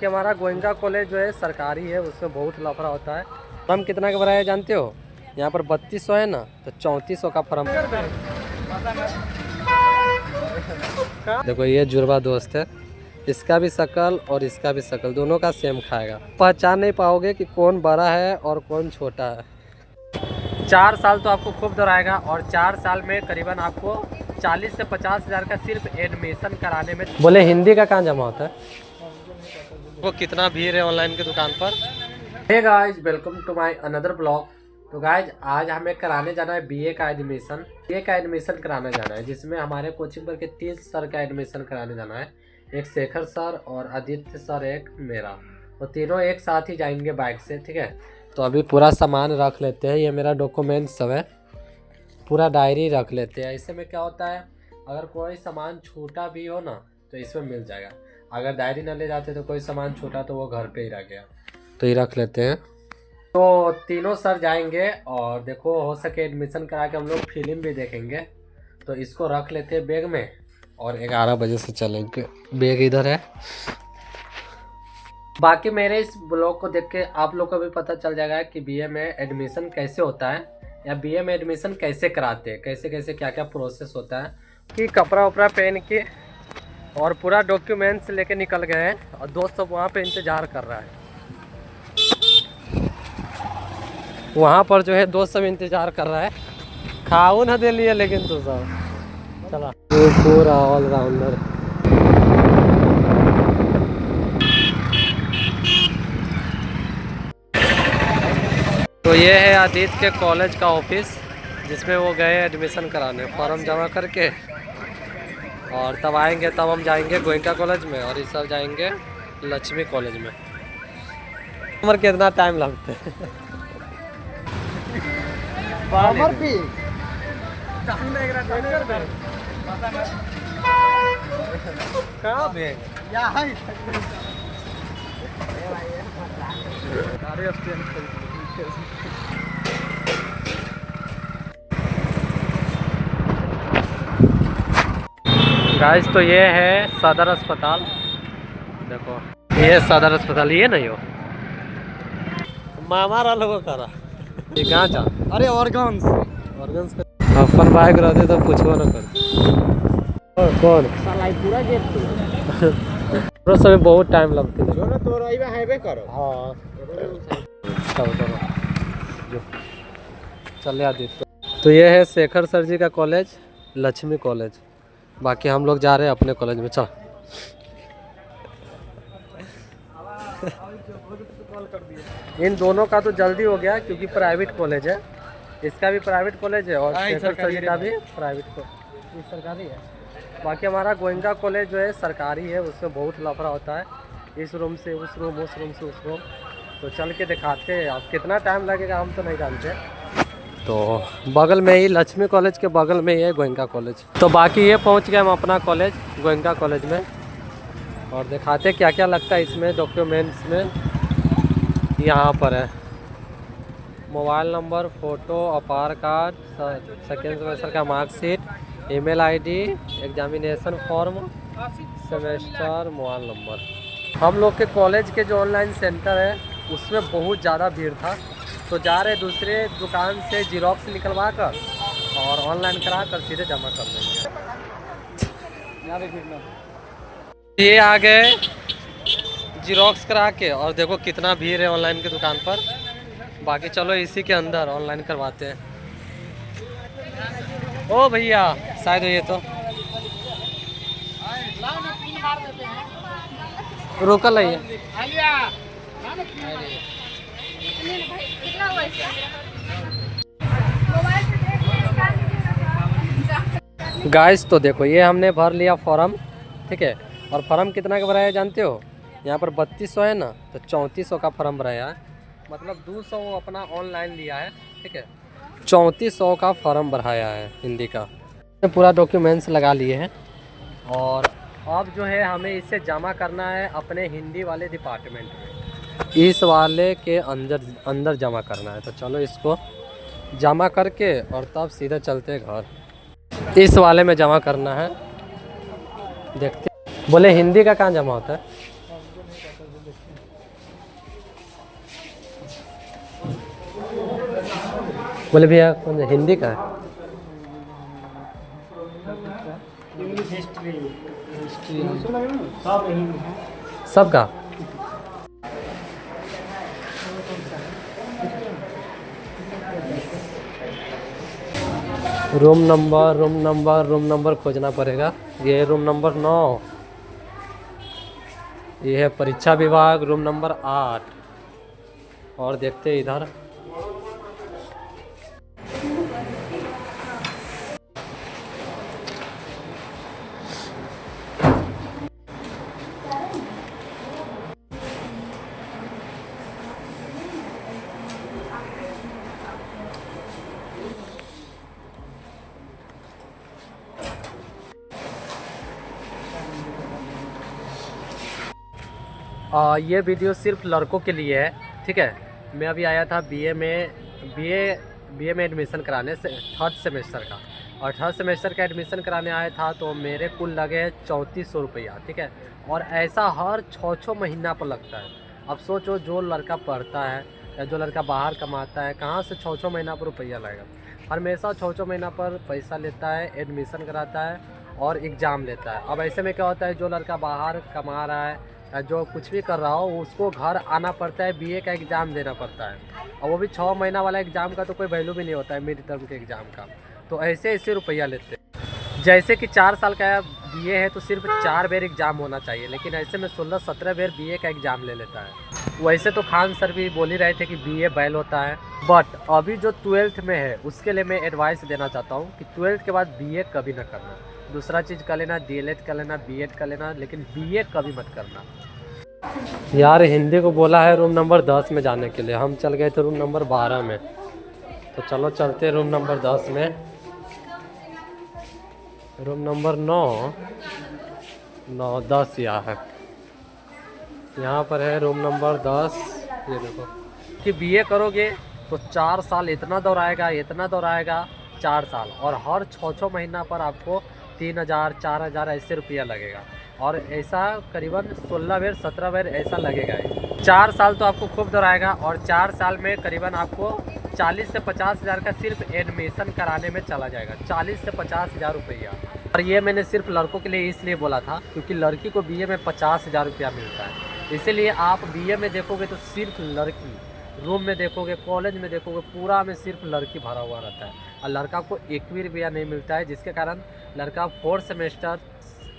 कि हमारा गोयनका कॉलेज जो है सरकारी है, उसमें बहुत लफड़ा होता है। फॉर्म कितना का भरा है जानते हो? यहाँ पर 3200 है ना, तो 3400 का फॉर्म। देखो ये जुड़वा दोस्त है, इसका भी शकल और इसका भी शकल, दोनों का सेम खाएगा। पहचान नहीं पाओगे कि कौन बड़ा है और कौन छोटा है। 4 साल तो आपको खूब दोहराएगा और 4 साल में करीबन आपको 40 से 50 हज़ार का सिर्फ एडमिशन कराने में। बोले हिंदी का कहाँ जमा होता है? वो कितना भीड़ है ऑनलाइन की दुकान पर। Hey guys, welcome to my another blog. तो गाइस आज हमें कराने जाना है बीए का एडमिशन। बीए का एडमिशन कराने जाना है, जिसमें हमारे कोचिंग पर के 3 सर का एडमिशन कराने जाना है। एक शेखर सर और आदित्य सर, एक मेरा। तो तीनों एक साथ ही जाएंगे बाइक से, ठीक है। तो अभी पूरा सामान रख लेते हैं, ये मेरा डॉक्यूमेंट्स सब है, पूरा डायरी रख लेते हैं। इससे में क्या होता है, अगर कोई सामान छूटा भी हो ना तो इसमें मिल जाएगा। अगर डायरी ना ले जाते तो कोई सामान छूटा तो वो घर पे ही रह गया, तो ये रख लेते हैं। तो तीनों सर जाएंगे और देखो हो सके एडमिशन करा के हम लोग फिल्म भी देखेंगे। तो इसको रख लेते हैं बैग में और 11 बजे से चलेंगे। बैग इधर है। बाकी मेरे इस ब्लॉग को देख के आप लोग को भी पता चल जाएगा कि बीए में एडमिशन कैसे होता है, या बीए में एडमिशन कैसे कराते हैं, कैसे कैसे क्या क्या प्रोसेस होता है। कि कपड़ा उपड़ा पहन के और पूरा डॉक्यूमेंट्स लेके निकल गए हैं और दोस्त सब वहाँ पे इंतज़ार कर रहा है। वहाँ पर जो है दोस्त सब इंतज़ार कर रहा है। खाऊ ना दे लिए लेकिन तू सब चला पूरा ऑलराउंडर। तो ये है आदित्य के कॉलेज का ऑफिस, जिसमें वो गए एडमिशन कराने, फॉर्म जमा करके। और तब आएंगे, तब हम जाएंगे गोयनका कॉलेज में और ये सब जाएंगे लक्ष्मी कॉलेज में। उम्र कितना टाइम लगता है? गाइस तो ये है सदर अस्पताल। देखो ये सदर अस्पताल, ये नहीं हो मामा लोगों करा ये कहाँ जा। अरे ऑर्गन्स का अपन बाइक रहते तो पूछो ना कर कौन पूरा गेट पूरा समय बहुत टाइम लगती है। जो ना तो हाईवे करो। हाँ चलो चलो जो चले आदित्य। तो ये है शेखर सर जी का कॉलेज, लक्ष्मी कॉलेज। बाकी हम लोग जा रहे हैं अपने कॉलेज में। चल इन दोनों का तो जल्दी हो गया क्योंकि प्राइवेट कॉलेज है। इसका भी प्राइवेट कॉलेज है और शेखर सर जी का भी प्राइवेट कॉलेज, सरकारी है। बाकी हमारा गोयनका कॉलेज जो है सरकारी है, उसमें बहुत लफड़ा होता है। इस रूम से उस रूम, उस रूम से उस रूम। तो चल के दिखाते हैं, अब कितना टाइम लगेगा हम तो नहीं जानते। तो बगल में ही लक्ष्मी कॉलेज के बगल में ही है गोयनका कॉलेज। तो बाकी ये पहुंच गए हम अपना कॉलेज गोयनका कॉलेज में, और दिखाते क्या क्या लगता है इसमें डॉक्यूमेंट्स में। यहाँ पर है मोबाइल नंबर, फ़ोटो, आधार कार्ड, सेकेंड सेमेस्टर का marksheet, email ID, examination form, semester, mobile number. हम लोग के कॉलेज के जो ऑनलाइन सेंटर है उसमें बहुत ज़्यादा भीड़ था, तो जा रहे दूसरे दुकान से जीरोक्स निकलवा कर और ऑनलाइन करा कर सीधे जमा कर देंगे। ये आ गए जीरोक्स करा के, और देखो कितना भीड़ है ऑनलाइन की दुकान पर। बाकी चलो इसी के अंदर ऑनलाइन करवाते हैं। ओ भैया शायद ये तो रोकल है। गाइस तो देखो ये हमने भर लिया फॉर्म, ठीक है। और फॉर्म कितना का भरा है जानते हो? यहाँ पर 3200 है ना, तो 3400 का फॉर्म भराया है। मतलब 200 वो अपना ऑनलाइन लिया है, ठीक है। 3400 का फॉर्म भराया है हिंदी का। पूरा डॉक्यूमेंट्स लगा लिए हैं और अब जो है हमें इसे जमा करना है अपने हिंदी वाले डिपार्टमेंट में। इस वाले के अंदर जमा करना है। तो चलो इसको जमा करके और तब सीधा चलते हैं घर। इस वाले में जमा करना है, देखते। बोले हिंदी का कहाँ जमा होता है? बोले भैया कौन हिंदी का है? इंग्लिश हिस्ट्री सब यही है। सबका रूम नंबर खोजना पड़ेगा। ये रूम नंबर 9, ये है परीक्षा विभाग रूम नंबर 8। और देखते हैं इधर। ये वीडियो सिर्फ लड़कों के लिए है, ठीक है। मैं अभी आया था बीए में एडमिशन कराने से, थर्ड सेमेस्टर का। और थर्ड सेमेस्टर का एडमिशन कराने आया था तो मेरे कुल लगे 3400 रुपया, ठीक है। और ऐसा हर 6 महीना पर लगता है। अब सोचो जो लड़का पढ़ता है या जो लड़का बाहर कमाता है, कहाँ से 6 महीना पर रुपया लगेगा। हमेशा 6 महीना पर पैसा लेता है, एडमिशन कराता है और एग्ज़ाम लेता है। अब ऐसे में क्या होता है, जो लड़का बाहर कमा रहा है या जो कुछ भी कर रहा हो उसको घर आना पड़ता है, बीए का एग्ज़ाम देना पड़ता है। और वो भी 6 महीना वाला एग्ज़ाम का तो कोई वैल्यू भी नहीं होता है, मिड टर्म के एग्ज़ाम का। तो ऐसे रुपया लेते हैं। जैसे कि 4 साल का बीए है तो सिर्फ 4 बार एग्ज़ाम होना चाहिए, लेकिन ऐसे में 16-17 बार बीए का एग्ज़ाम ले लेता है। वैसे तो खान सर भी बोल ही रहे थे कि बीए बैल होता है, बट अभी जो 12th में है उसके लिए मैं एडवाइस देना चाहता हूँ कि 12th के बाद बीए कभी ना करना। दूसरा चीज़ कर लेना, डीएलएड कर लेना, बीएड कर लेना, लेकिन बीए कभी मत करना। यार हिंदी को बोला है रूम नंबर 10 में जाने के लिए, हम चल गए थे रूम नंबर 12 में। तो चलो चलते हैं रूम नंबर 10 में। रूम नंबर 9-10 यहाँ है, यहाँ पर है रूम नंबर 10। ये देखो कि बीए करोगे तो 4 साल इतना दौड़ाएगा 4 साल, और हर 6 महीना पर आपको 3000-4000 ऐसे रुपया लगेगा। और ऐसा करीबन 16 बार 17 बार ऐसा लगेगा। 4 साल तो आपको खूब दौड़ाएगा, और 4 साल में करीबन आपको 40 से 50 हज़ार का सिर्फ एडमिशन कराने में चला जाएगा। 40 से 50 हज़ार रुपया। और ये मैंने सिर्फ लड़कों के लिए इसलिए बोला था क्योंकि लड़की को बीए में 50 हज़ार रुपया मिलता है। इसीलिए आप बीए में देखोगे तो सिर्फ लड़की, रूम में देखोगे, कॉलेज में देखोगे, पूरा में सिर्फ लड़की भरा हुआ रहता है, और लड़का को 1 भी रुपया नहीं मिलता है। जिसके कारण लड़का 4th सेमेस्टर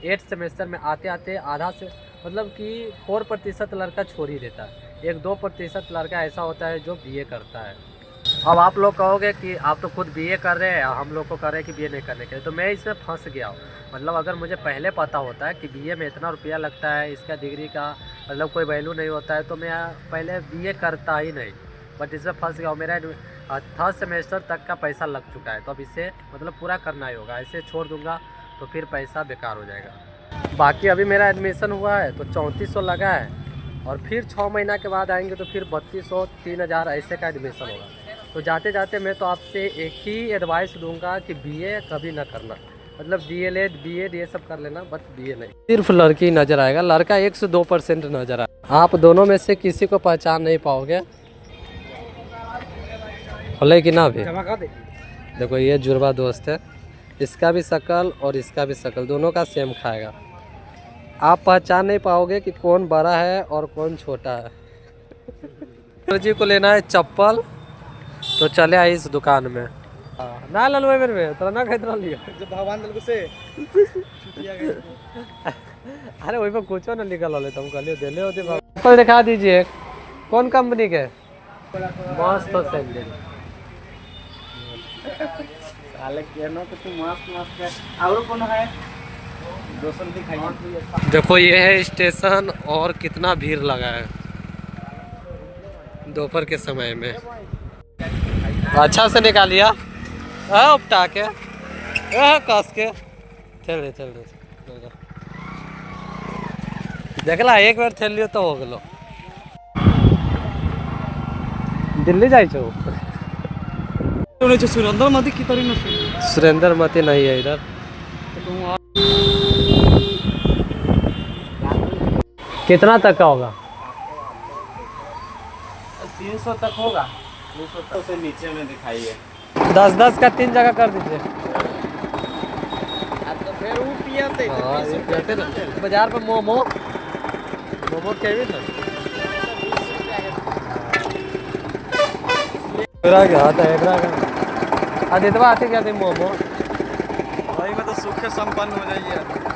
8th सेमेस्टर में आते आते आधा से मतलब कि 4% लड़का छोड़ ही देता है। 1-2% लड़का ऐसा होता है जो बीए करता है। अब आप लोग कहोगे कि आप तो खुद बीए कर रहे हैं, हम लोग को कर रहे हैं कि बीए नहीं करने के लिए। तो मैं इसमें फंस गया हूँ। मतलब अगर मुझे पहले पता होता है कि बीए में इतना रुपया लगता है, इसका डिग्री का मतलब कोई वैल्यू नहीं होता है, तो मैं पहले बीए करता ही नहीं। बट इसमें फंस गया हूँ। मेरा 3rd सेमेस्टर तक का पैसा लग चुका है, तो अब इसे मतलब पूरा करना ही होगा। ऐसे छोड़ दूँगा तो फिर पैसा बेकार हो जाएगा। बाकी अभी मेरा एडमिशन हुआ है तो 3400 लगा है, और फिर 6 महीना के बाद आएंगे तो फिर 3200 3000 ऐसे का एडमिशन होगा। तो जाते जाते मैं तो आपसे एक ही एडवाइस दूंगा कि बीए कभी ना करना। मतलब डीएलएड बीएड ये सब कर लेना, बट बीए नहीं। सिर्फ लड़की नज़र आएगा, लड़का 1 से 2% नज़र आएगा। आप दोनों में से किसी को पहचान नहीं पाओगे। बोले कि ना भी देखो ये जुड़वा दोस्त है, इसका भी शकल और इसका भी शकल दोनों का सेम खाएगा। आप पहचान नहीं पाओगे कि कौन बड़ा है और कौन छोटा है। जी को लेना है चप्पल, तो चले आई इस दुकान में। ना ललवाई मेरे में तो ना खरीद लिया जो भगवान दिल को से अरे वही पर कुछ ना निकल ले, तुम कल दे ले होते। चप्पल दिखा दीजिए, कौन कंपनी के? मस्त तो सैंडल साले केनो तो तू मस्त है। और कौन है दोस्तों दिखाइए। देखो ये है स्टेशन, और कितना भीड़ लगा है दोपहर के समय में। अच्छा से निकालिया उपटा के कस के चल देखला, एक बार ठेल लियो तो हो गलो। दिल्ली जाए छो? सुरेंद्र मती की तरी सुरेंद्र मती नहीं है इधर। कितना तक का होगा? 300 तक होगा, 300 तक से नीचे में दिखाइए। 10-10 का 3 जगह कर दीजिए। तो फिर वो पियाते हाँ, ये कहते ना बाजार पे मोमो केवी ना एकरा क्या था एकरा का आदितवा आते क्या थे मोमो भाई में तो सुखे संपन्न हो जाइए।